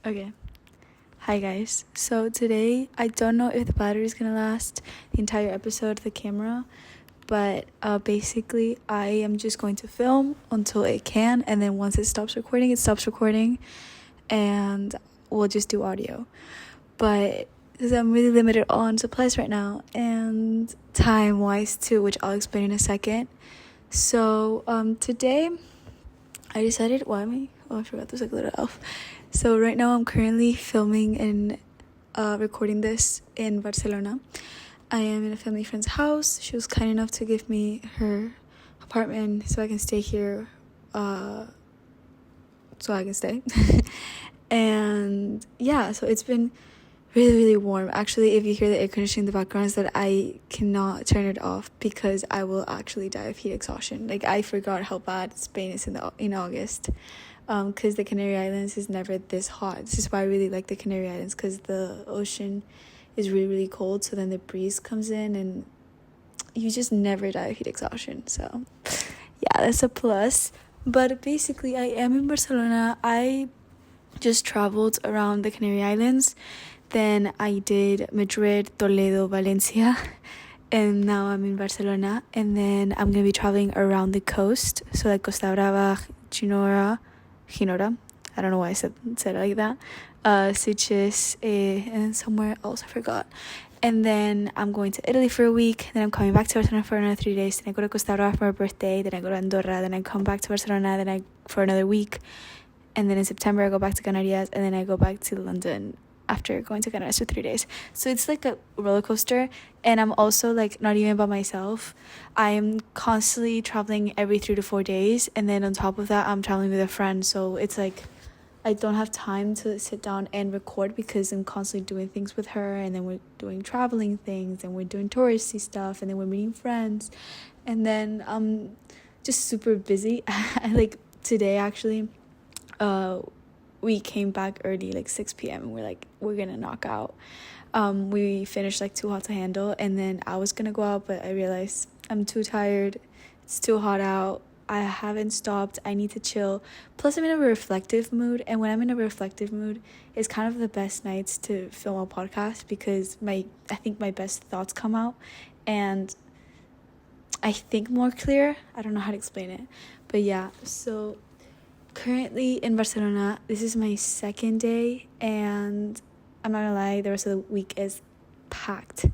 Okay. Hi guys. So today I don't know if the battery is gonna last the entire episode of the camera, but basically I am just going to film until it can, and then once it stops recording, and we'll just do audio. But because I'm really limited on supplies right now and time wise too, which I'll explain in a second. So today I decided, why am I? Oh, I forgot there's like a little elf. So right now I'm currently filming and recording this in Barcelona. I am in a family friend's house. She was kind enough to give me her apartment so I can stay here. And yeah, so it's been really warm. Actually, if you hear the air conditioning in the background, is that I cannot turn it off because I will actually die of heat exhaustion. Like, I forgot how bad Spain is in August, because the Canary Islands is never this hot. This is why I really like the Canary Islands, because the ocean is really cold, so then the breeze comes in and you just never die of heat exhaustion. So yeah, that's a plus. But basically, I am in Barcelona. I just traveled around the Canary Islands. Then I did Madrid, Toledo, Valencia, and now I'm in Barcelona. And then I'm gonna be traveling around the coast, so like Costa Brava, Ginora. I don't know why I said it like that. Sitges, and somewhere else I forgot. And then I'm going to Italy for a week. Then I'm coming back to Barcelona for another 3 days. Then I go to Costa Brava for my birthday. Then I go to Andorra. Then I come back to Barcelona. Then I for another week. And then in September I go back to Canarias. And then I go back to London after going to Canarias for 3 days. So it's like a roller coaster. And I'm also like not even by myself. I'm constantly traveling every 3 to 4 days. And then on top of that, I'm traveling with a friend. So it's like I don't have time to sit down and record because I'm constantly doing things with her, and then we're doing traveling things, and we're doing touristy stuff, and then we're meeting friends, and then I'm just super busy. Like today actually, we came back early, like 6 p.m. and we're gonna knock out. We finished like Too Hot to Handle, and then I was gonna go out, but I realized I'm too tired. It's too hot out. I haven't stopped. I need to chill. Plus, I'm in a reflective mood. And when I'm in a reflective mood, it's kind of the best nights to film a podcast because I think my best thoughts come out. And I think more clear. I don't know how to explain it. But yeah, so currently in Barcelona, this is my second day. And I'm not gonna lie, the rest of the week is packed.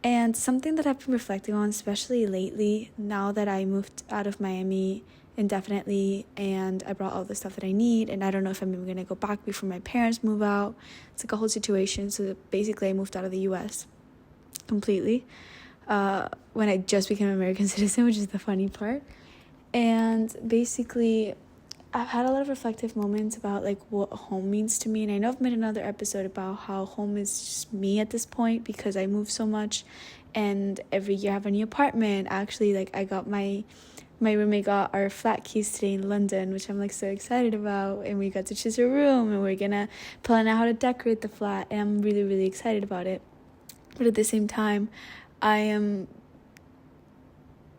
And something that I've been reflecting on, especially lately, now that I moved out of Miami indefinitely and I brought all the stuff that I need, and I don't know if I'm even going to go back before my parents move out. It's like a whole situation. So basically I moved out of the US completely when I just became an American citizen, which is the funny part. And basically I've had a lot of reflective moments about like what home means to me, and I know I've made another episode about how home is just me at this point because I move so much, and every year I have a new apartment. Actually, like I got my roommate got our flat keys today in London, which I'm like so excited about, and we got to choose a room, and we're gonna plan out how to decorate the flat, and I'm really excited about it. But at the same time, I am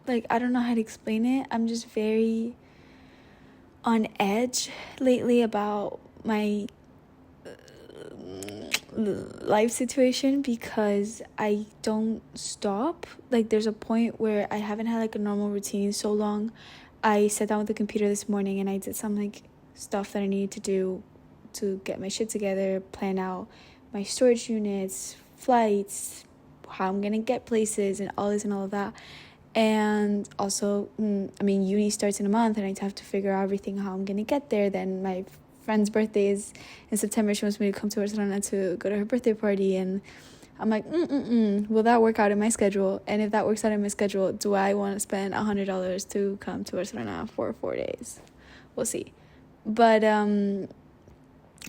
like, I don't know how to explain it. I'm just very on edge lately about my life situation because I don't stop. Like, there's a point where I haven't had like a normal routine so long. I sat down with the computer this morning and I did some like stuff that I needed to do to get my shit together, plan out my storage units, flights, how I'm gonna get places, and all this and all of that. And also, uni starts in a month, and I have to figure out everything, how I'm gonna get there. Then my friend's birthday is in September. She wants me to come to Barcelona to go to her birthday party, and I'm like, will that work out in my schedule? And if that works out in my schedule, do I want to spend $100 to come to Barcelona for 4 days? We'll see. But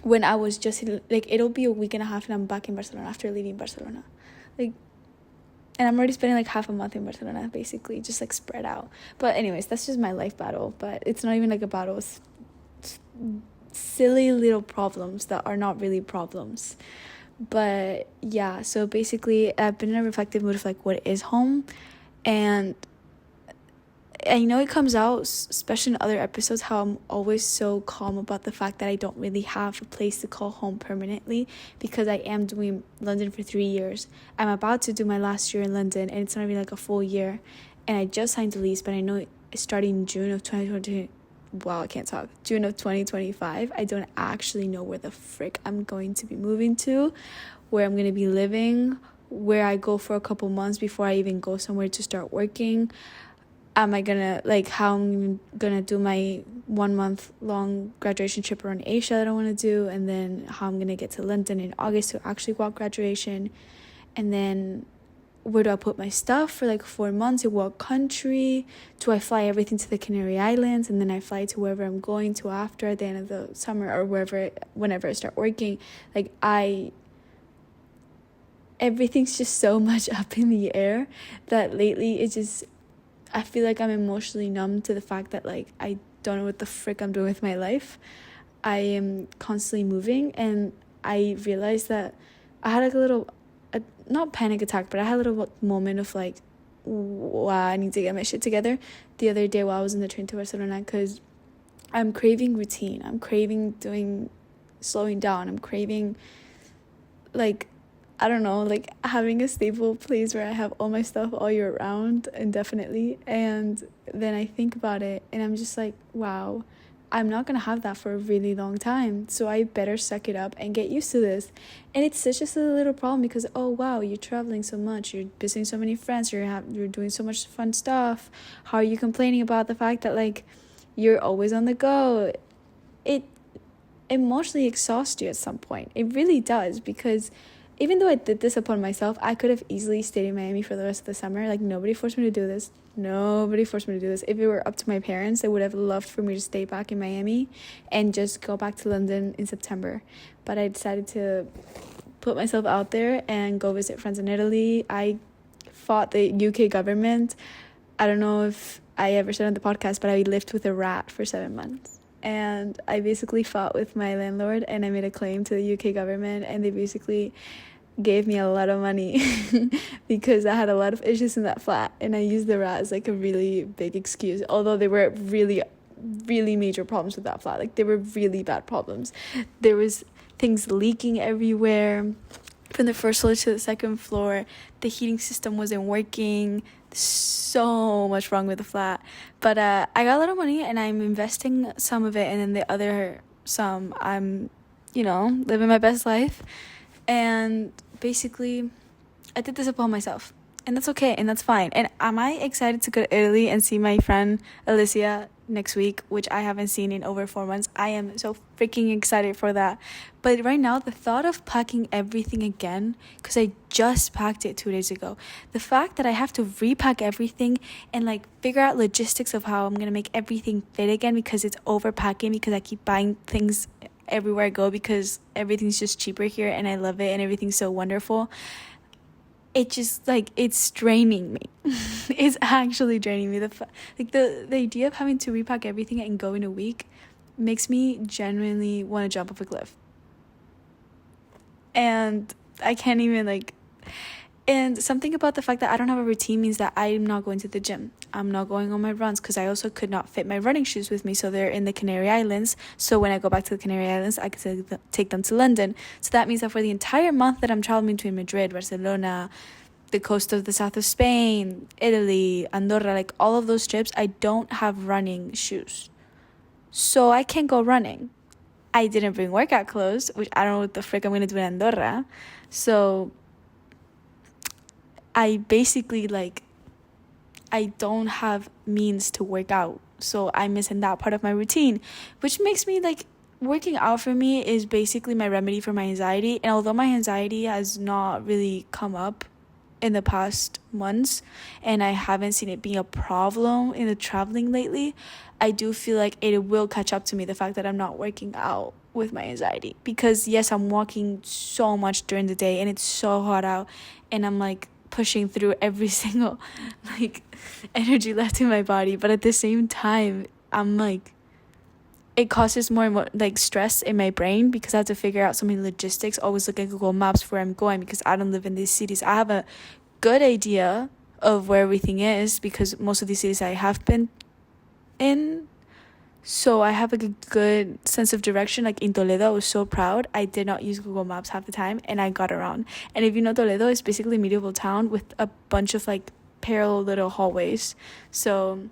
when I was just like, it'll be a week and a half, and I'm back in Barcelona after leaving Barcelona, like. And I'm already spending like half a month in Barcelona, basically, just like spread out. But anyways, that's just my life battle. But it's not even like a battle. It's silly little problems that are not really problems. But yeah, so basically I've been in a reflective mood of like what is home. And I know it comes out, especially in other episodes, how I'm always so calm about the fact that I don't really have a place to call home permanently, because I am doing London for 3 years. I'm about to do my last year in London, and it's not even like a full year. And I just signed the lease, but I know it's starting June of 2020. Wow, I can't talk. June of 2025. I don't actually know where the frick I'm going to be moving to, where I'm going to be living, where I go for a couple months before I even go somewhere to start working. Am I gonna, like, how I'm gonna do my 1 month long graduation trip around Asia that I want to do, and then how I'm gonna get to London in August to actually go out graduation, and then where do I put my stuff for like 4 months, in what country, do I fly everything to the Canary Islands, and then I fly to wherever I'm going to after at the end of the summer, or whenever I start working. Like, everything's just so much up in the air that lately I feel like I'm emotionally numb to the fact that, like, I don't know what the frick I'm doing with my life. I am constantly moving, and I realized that I had like not panic attack, but I had a little moment of like, wow, I need to get my shit together the other day while I was in the train to Barcelona, because I'm craving routine. I'm craving slowing down. I'm craving, like, I don't know, like having a stable place where I have all my stuff all year round indefinitely. And then I think about it and I'm just like, wow, I'm not gonna have that for a really long time, so I better suck it up and get used to this. And it's such a little problem, because oh wow, you're traveling so much, you're visiting so many friends, you're doing so much fun stuff. How are you complaining about the fact that, like, you're always on the go? It emotionally exhausts you at some point. It really does, because even though I did this upon myself, I could have easily stayed in Miami for the rest of the summer. Like, nobody forced me to do this. If it were up to my parents, they would have loved for me to stay back in Miami and just go back to London in September. But I decided to put myself out there and go visit friends in Italy. I fought the UK government. I don't know if I ever said on the podcast, but I lived with a rat for 7 months. And I basically fought with my landlord, and I made a claim to the UK government, and they basically gave me a lot of money because I had a lot of issues in that flat, and I used the rat as like a really big excuse, although there were really, really major problems with that flat. Like, they were really bad problems. There was things leaking everywhere from the first floor to the second floor. The heating system wasn't working. So much wrong with the flat. But I got a lot of money, and I'm investing some of it, and then the other some I'm living my best life. And basically I did this upon myself, and that's okay, and that's fine. And am I excited to go to Italy and see my friend Alicia next week, which I haven't seen in over 4 months? I am so freaking excited for that. But right now, the thought of packing everything again, because I just packed it 2 days ago, the fact that I have to repack everything and like figure out logistics of how I'm gonna make everything fit again, because it's overpacking, because I keep buying things everywhere I go because everything's just cheaper here and I love it and everything's so wonderful. It just, like, it's draining me. It's actually draining me. The idea of having to repack everything and go in a week makes me genuinely want to jump off a cliff. And I can't even, and something about the fact that I don't have a routine means that I'm not going to the gym. I'm not going on my runs, because I also could not fit my running shoes with me, so they're in the Canary Islands. So when I go back to the Canary Islands, I can take them to London. So that means that for the entire month that I'm traveling between Madrid, Barcelona, the coast of the south of Spain, Italy, Andorra, like all of those trips, I don't have running shoes. So I can't go running. I didn't bring workout clothes, which I don't know what the frick I'm going to do in Andorra. So I basically, I don't have means to work out. So I'm missing that part of my routine, which makes me, working out for me is basically my remedy for my anxiety. And although my anxiety has not really come up in the past months, and I haven't seen it being a problem in the traveling lately, I do feel like it will catch up to me, the fact that I'm not working out with my anxiety. Because yes, I'm walking so much during the day and it's so hot out, and I'm pushing through every single energy left in my body, but at the same time I'm it causes more and more stress in my brain, because I have to figure out so many logistics, always look at Google Maps where I'm going, because I don't live in these cities. I have a good idea of where everything is, because most of these cities I have been in. So I have like a good sense of direction. Like in Toledo, I was so proud. I did not use Google Maps half the time and I got around. And if you know Toledo, it's basically a medieval town with a bunch of like parallel little hallways. So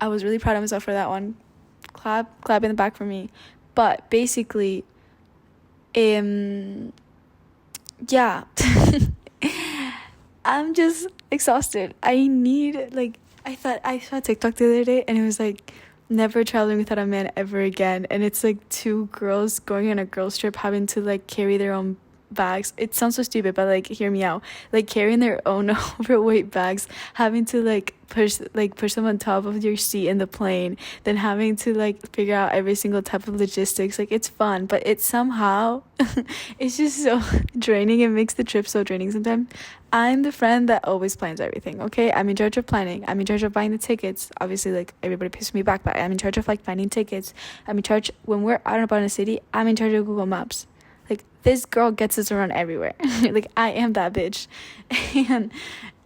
I was really proud of myself for that one. Clap in the back for me. But basically, yeah. I'm just exhausted. I need, like, I saw TikTok the other day and it was like, never traveling without a man ever again. And it's like two girls going on a girls trip having to like carry their own bags. It sounds so stupid, but like hear me out. Like carrying their own overweight bags, having to like push them on top of your seat in the plane, then having to like figure out every single type of logistics. Like it's fun, but it's somehow it's just so draining. It makes the trip so draining sometimes. I'm the friend that always plans everything, okay? I'm in charge of planning. I'm in charge of buying the tickets. Obviously, like, everybody pisses me back, but I'm in charge of, like, finding tickets. I'm in charge, when we're out and about in the city, I'm in charge of Google Maps. Like, this girl gets us around everywhere. Like, I am that bitch. And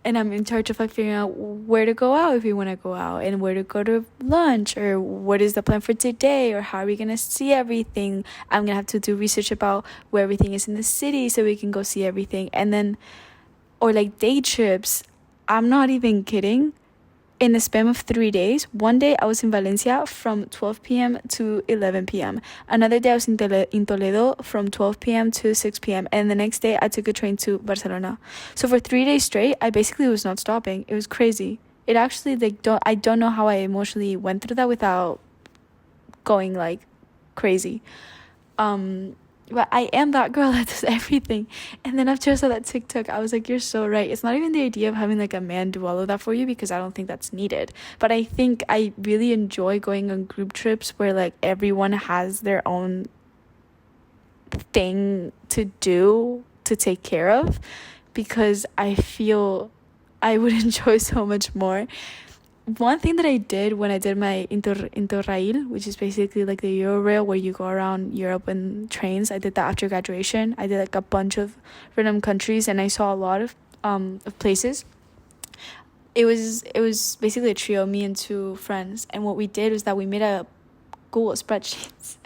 I'm in charge of, like, figuring out where to go out if we want to go out, and where to go to lunch, or what is the plan for today, or how are we going to see everything. I'm going to have to do research about where everything is in the city so we can go see everything. And then, or like day trips, I'm not even kidding. In the span of 3 days, one day I was in Valencia from 12 p.m. to 11 p.m. Another day I was in Toledo from 12 p.m. to 6 p.m. And the next day I took a train to Barcelona. So for 3 days straight, I basically was not stopping. It was crazy. It actually, like, I don't know how I emotionally went through that without going like crazy. But I am that girl that does everything. And then after I saw that TikTok, I was like, you're so right. It's not even the idea of having like a man do all of that for you, because I don't think that's needed. But I think I really enjoy going on group trips where like everyone has their own thing to do, to take care of, because I feel I would enjoy so much more. One thing that I did when I did my Interrail, which is basically like the Eurorail where you go around Europe in trains, I did that after graduation. I did like a bunch of random countries and I saw a lot of places. It was basically a trio, me and two friends, and what we did was that we made a Google spreadsheets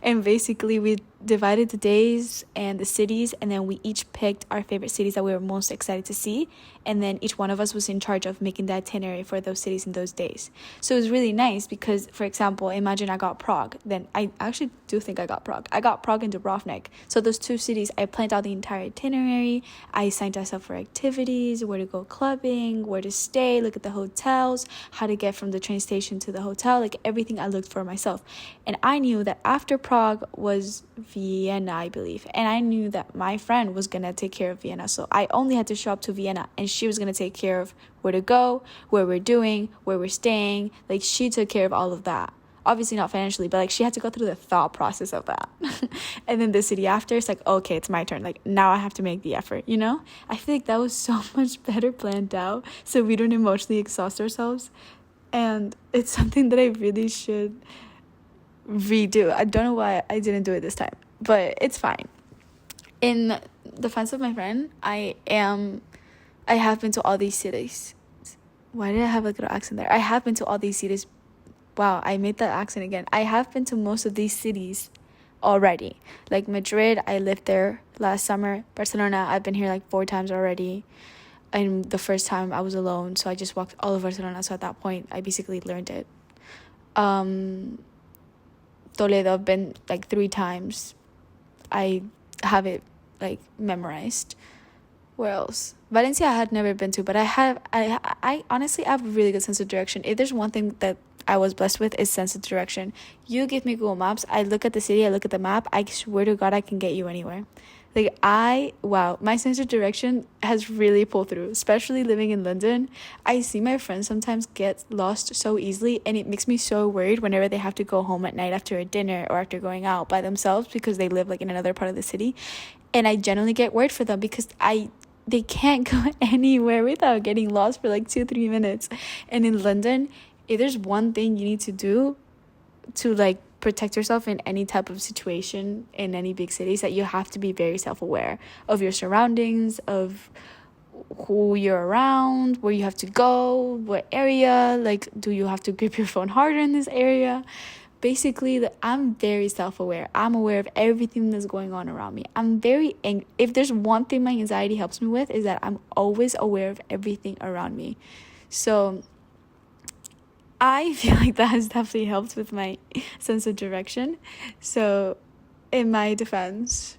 and basically we divided the days and the cities, and then we each picked our favorite cities that we were most excited to see, and then each one of us was in charge of making the itinerary for those cities in those days. So it was really nice because, for example, imagine I got Prague, then I actually do think I got Prague and Dubrovnik. So those two cities, I planned out the entire itinerary. I signed us up for activities, where to go clubbing, where to stay, look at the hotels, how to get from the train station to the hotel, like everything I looked for myself. And I knew that after Prague was Vienna, I believe, and I knew that my friend was gonna take care of Vienna, so I only had to show up to Vienna and she was gonna take care of where to go, where we're doing, where we're staying. Like, she took care of all of that, obviously not financially, but like she had to go through the thought process of that. And then the city after, it's like, okay, it's my turn, like now I have to make the effort, you know. I feel like that was so much better planned out so we don't emotionally exhaust ourselves, and it's something that I really should redo. I don't know why I didn't do it this time, but it's fine. In defense of my friend, I have been to all these cities. Why did I have a little accent there? I have been to all these cities. Wow, I made that accent again. I have been to most of these cities already. Like Madrid, I lived there last summer. Barcelona, I've been here like 4 times already. And the first time I was alone, so I just walked all of Barcelona. So at that point, I basically learned it. Toledo, I've been like 3 times. I have it like memorized. Where else? Valencia I had never been to, but I honestly have a really good sense of direction. If there's one thing that I was blessed with, is sense of direction. You give me Google Maps, I look at the city, I look at the map, I swear to God I can get you anywhere. Like, my sense of direction has really pulled through, especially living in London. I see my friends sometimes get lost so easily, and it makes me so worried whenever they have to go home at night after a dinner or after going out by themselves because they live like in another part of the city. And I genuinely get worried for them because they can't go anywhere without getting lost for like 2-3 minutes. And in London, if there's one thing you need to do to like protect yourself in any type of situation in any big cities, that you have to be very self-aware of your surroundings, of who you're around, where you have to go, what area, like, do you have to grip your phone harder in this area? Basically, I'm very self-aware. I'm aware of everything that's going on around me. I'm very angry. If there's one thing my anxiety helps me with, is that I'm always aware of everything around me. So I feel like that has definitely helped with my sense of direction. So in my defense,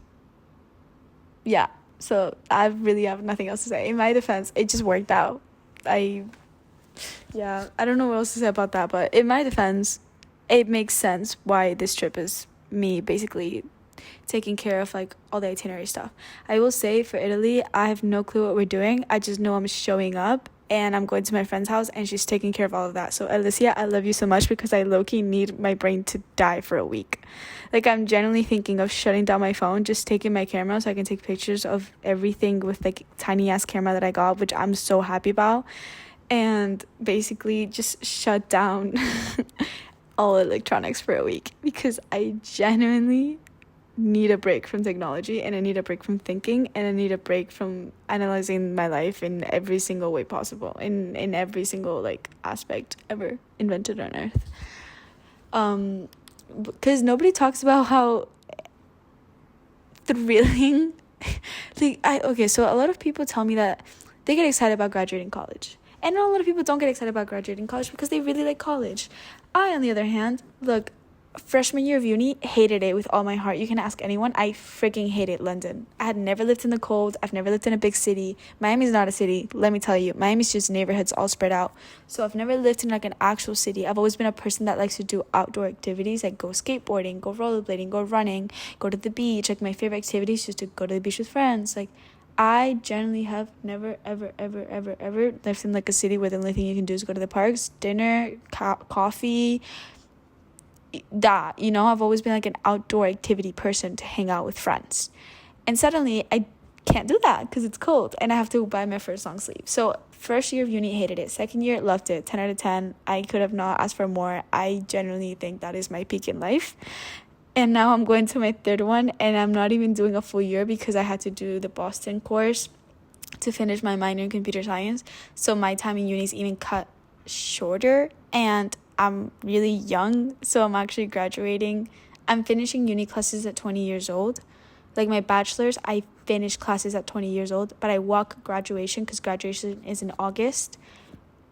yeah, so I really have nothing else to say. In my defense, it just worked out. I don't know what else to say about that, but in my defense, it makes sense why this trip is me basically taking care of like all the itinerary stuff. I will say for Italy, I have no clue what we're doing. I just know I'm showing up and I'm going to my friend's house and she's taking care of all of that. So Alicia, I love you so much, because I low-key need my brain to die for a week. Like, I'm genuinely thinking of shutting down my phone, just taking my camera so I can take pictures of everything with like tiny ass camera that I got, which I'm so happy about, and basically just shut down all electronics for a week, because I genuinely need a break from technology, and I need a break from thinking, and I need a break from analyzing my life in every single way possible, in every single like aspect ever invented on earth. Because nobody talks about how thrilling so a lot of people tell me that they get excited about graduating college. And a lot of people don't get excited about graduating college because they really like college. I, on the other hand, look, freshman year of uni, hated it with all my heart. You can ask anyone. I freaking hated London. I had never lived in the cold. I've never lived in a big city. Miami's not a city, let me tell you. Miami's just neighborhoods all spread out. So I've never lived in like an actual city. I've always been a person that likes to do outdoor activities, like go skateboarding, go rollerblading, go running, go to the beach. Like, my favorite activity is just to go to the beach with friends. Like, I generally have never, ever lived in like a city where the only thing you can do is go to the parks, dinner, coffee, that, you know. I've always been like an outdoor activity person to hang out with friends. And suddenly I can't do that because it's cold and I have to buy my first long sleeve. So first year of uni, hated it. Second year, loved it. 10 out of 10. I could have not asked for more. I genuinely think that is my peak in life. And now I'm going to my third one, and I'm not even doing a full year because I had to do the Boston course to finish my minor in computer science. So my time in uni is even cut shorter, and I'm really young. So I'm actually graduating. I'm finishing uni classes at 20 years old. Like, my bachelor's, I finished classes at 20 years old, but I walk graduation because graduation is in August.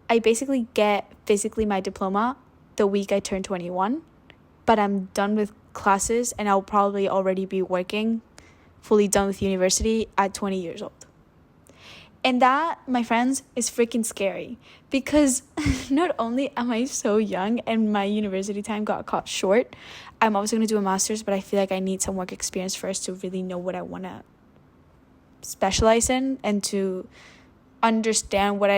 I basically get physically my diploma the week I turn 21, but I'm done with classes and I'll probably already be working, fully done with university at 20 years old. And that, my friends, is freaking scary, because not only am I so young and my university time got cut short, I'm also going to do a master's, but I feel like I need some work experience first to really know what I want to specialize in, and to understand what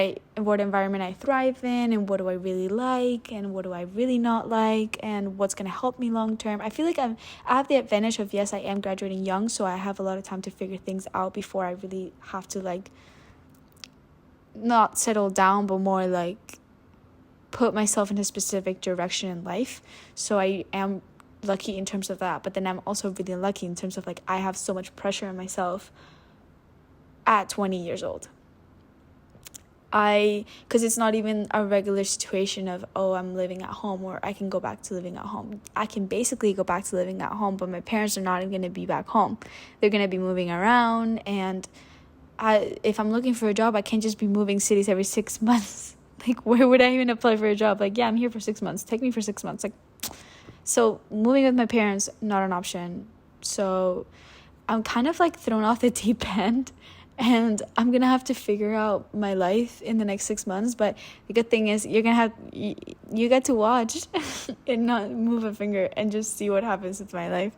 environment I thrive in, and what do I really like, and what do I really not like, and what's going to help me long term. I feel like I have the advantage of, yes, I am graduating young, so I have a lot of time to figure things out before I really have to like not settle down, but more like put myself in a specific direction in life. So I am lucky in terms of that, but then I'm also really lucky in terms of like I have so much pressure on myself at 20 years old. Because it's not even a regular situation of, oh, I'm living at home, or I can go back to living at home. I can basically go back to living at home, but my parents are not even going to be back home. They're going to be moving around, and if I'm looking for a job, I can't just be moving cities every 6 months. Like, where would I even apply for a job? Like, yeah, I'm here for 6 months. Take me for 6 months. Like, so moving with my parents, not an option. So I'm kind of like thrown off the deep end, and I'm gonna have to figure out my life in the next 6 months. But the good thing is you get to watch and not move a finger and just see what happens with my life.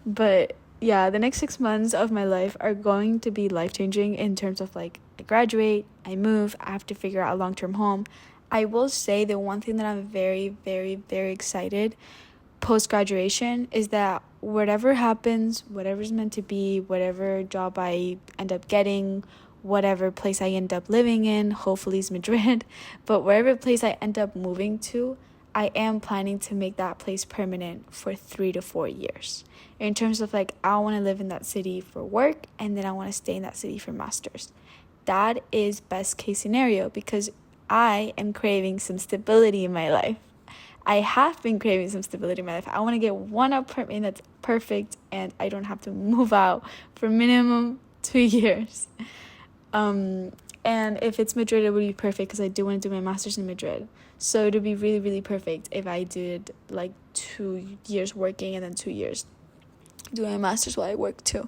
But yeah, the next 6 months of my life are going to be life-changing in terms of like, I graduate, I move, I have to figure out a long-term home. I will say the one thing that I'm very, very, very excited post-graduation is that whatever happens, whatever's meant to be, whatever job I end up getting, whatever place I end up living in, hopefully it's Madrid, but wherever place I end up moving to, I am planning to make that place permanent for 3 to 4 years. In terms of like, I want to live in that city for work, and then I want to stay in that city for masters. that is best case scenario because I am craving some stability in my life. I have been craving some stability in my life. I want to get one apartment that's perfect and I don't have to move out for minimum 2 years. And if it's Madrid, it would be perfect because I do want to do my master's in Madrid. So it would be really, really perfect if I did like 2 years working and then 2 years doing my master's while I work too.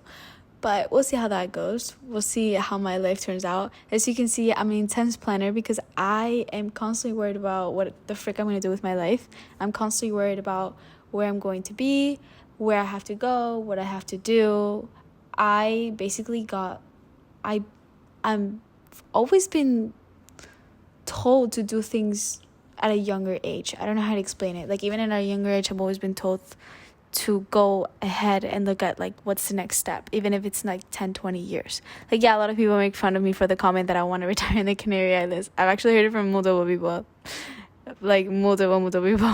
But we'll see how that goes. We'll see how my life turns out. As you can see, I'm an intense planner because I am constantly worried about what the frick I'm going to do with my life. I'm constantly worried about where I'm going to be, where I have to go, what I have to do. I'm always been told to do things at a younger age. I don't know how to explain it. Like, even at a younger age, I've always been told to go ahead and look at like what's the next step, even if it's like 10-20 years. Like, yeah, a lot of people make fun of me for the comment that I want to retire in the Canary Islands. I've actually heard it from multiple people, like multiple people.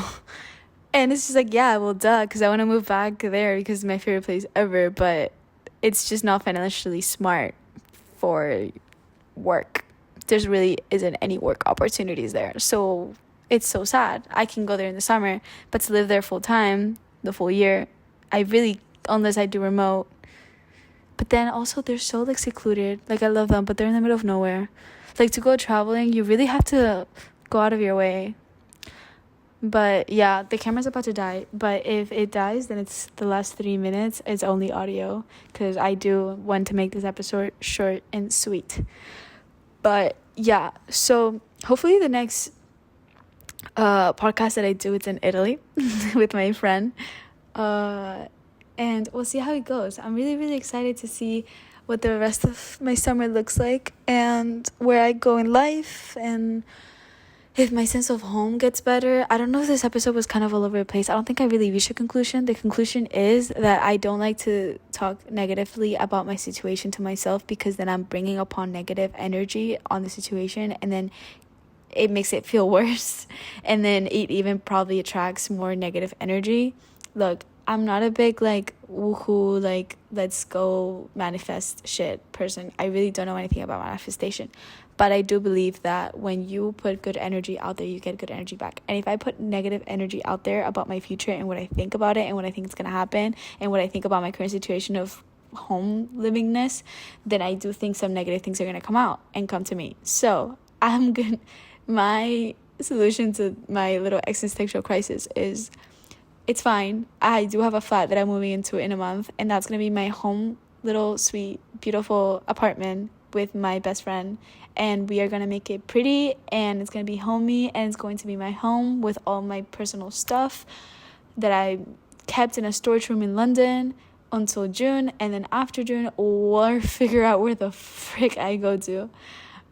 And it's just like, yeah, well, duh, because I want to move back there because it's my favorite place ever, but it's just not financially smart for work. There's really isn't any work opportunities there, so it's so sad. I can go there in the summer, but to live there full time the full year, I really, unless I do remote. But then also they're so like secluded. Like, I love them, but they're in the middle of nowhere. Like, to go traveling, you really have to go out of your way. But yeah, the camera's about to die, but if it dies, then it's the last 3 minutes. It's only audio because I do want to make this episode short and sweet. But yeah, so hopefully the next podcast that I do, it's in Italy with my friend, and we'll see how it goes. I'm really, really excited to see what the rest of my summer looks like and where I go in life and if my sense of home gets better. I don't know if this episode was kind of all over the place. I don't think I really reached a conclusion. The conclusion is that I don't like to talk negatively about my situation to myself because then I'm bringing upon negative energy on the situation and then it makes it feel worse, and then it even probably attracts more negative energy. Look, I'm not a big like woohoo, like let's go manifest shit person. I really don't know anything about manifestation, but I do believe that when you put good energy out there, you get good energy back. And if I put negative energy out there about my future and what I think about it and what I think is gonna happen and what I think about my current situation of home livingness, then I do think some negative things are gonna come out and come to me. So my solution to my little existential crisis is it's fine. I do have a flat that I'm moving into in a month, and that's going to be my home, little sweet, beautiful apartment with my best friend, and we are going to make it pretty, and it's going to be homey, and it's going to be my home with all my personal stuff that I kept in a storage room in London until June, and then after June, or figure out where the frick I go to.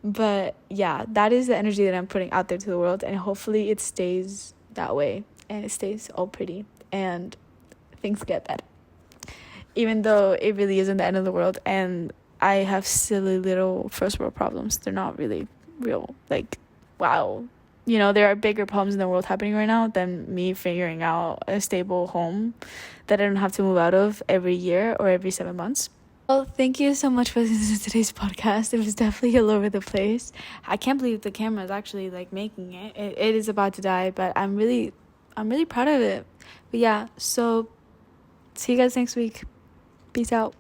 But yeah, that is the energy that I'm putting out there to the world, and hopefully it stays that way and it stays all pretty and things get better, even though it really isn't the end of the world and I have silly little first world problems. They're not really real. Like, wow, there are bigger problems in the world happening right now than me figuring out a stable home that I don't have to move out of every year or every 7 months. Well, thank you so much for listening to today's podcast. It was definitely all over the place. I can't believe the camera is actually like making it. It is about to die, but I'm really proud of it. But yeah, so see you guys next week. Peace out.